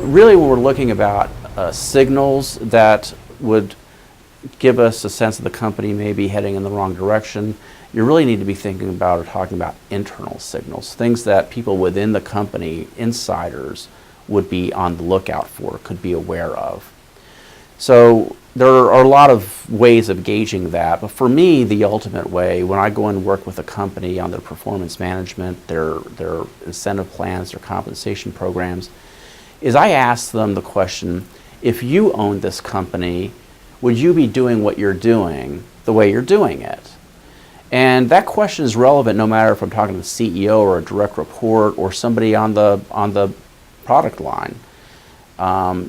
really when we're looking about signals that would give us a sense of the company maybe heading in the wrong direction, you really need to be thinking about or talking about internal signals, things that people within the company, insiders, would be on the lookout for, could be aware of. So there are a lot of ways of gauging that, but for me, the ultimate way, when I go and work with a company on their performance management, their incentive plans, their compensation programs, is I ask them the question, if you own this company, would you be doing what you're doing the way you're doing it? And that question is relevant no matter if I'm talking to the CEO or a direct report or somebody on the product line.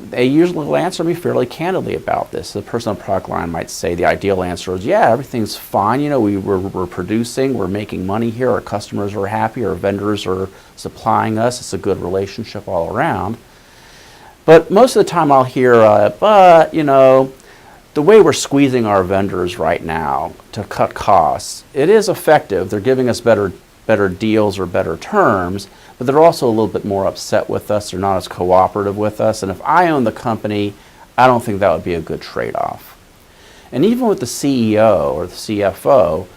They usually will answer me fairly candidly about this. The person on the product line might say the ideal answer is, yeah, everything's fine. You know, we're producing, we're making money here, our customers are happy, our vendors are supplying us, it's a good relationship all around. But most of the time I'll hear, but, you know, the way we're squeezing our vendors right now to cut costs, it is effective. They're giving us better deals or better terms, but they're also a little bit more upset with us. They're not as cooperative with us. And if I own the company, I don't think that would be a good trade-off. And even with the CEO or the CFO,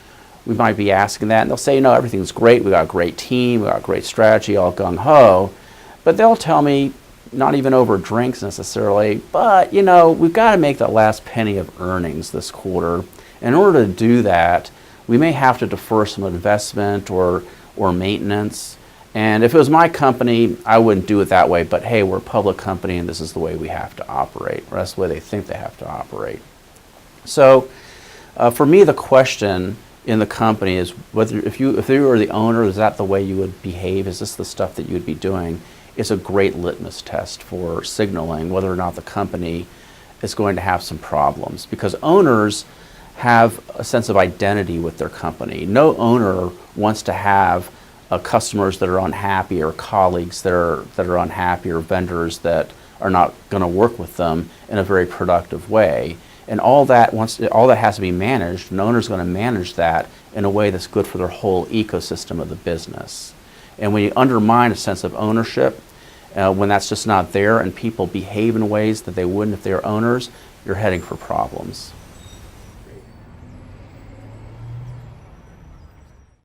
we might be asking that, and they'll say, no, everything's great. We got a great team. We got a great strategy, all gung-ho. But they'll tell me, not even over drinks necessarily, but you know, we've got to make that last penny of earnings this quarter. In order to do that, we may have to defer some investment or maintenance. And if it was my company, I wouldn't do it that way, but hey, we're a public company and this is the way we have to operate, or that's the way they think they have to operate. So for me, the question in the company is whether if you were the owner, is that the way you would behave? Is this the stuff that you would be doing? Is a great litmus test for signaling whether or not the company is going to have some problems, because owners have a sense of identity with their company. No owner wants to have customers that are unhappy or colleagues that are unhappy or vendors that are not going to work with them in a very productive way. And all that has to be managed. An owner's going to manage that in a way that's good for their whole ecosystem of the business. And when you undermine a sense of ownership, when that's just not there and people behave in ways that they wouldn't if they were owners, you're heading for problems.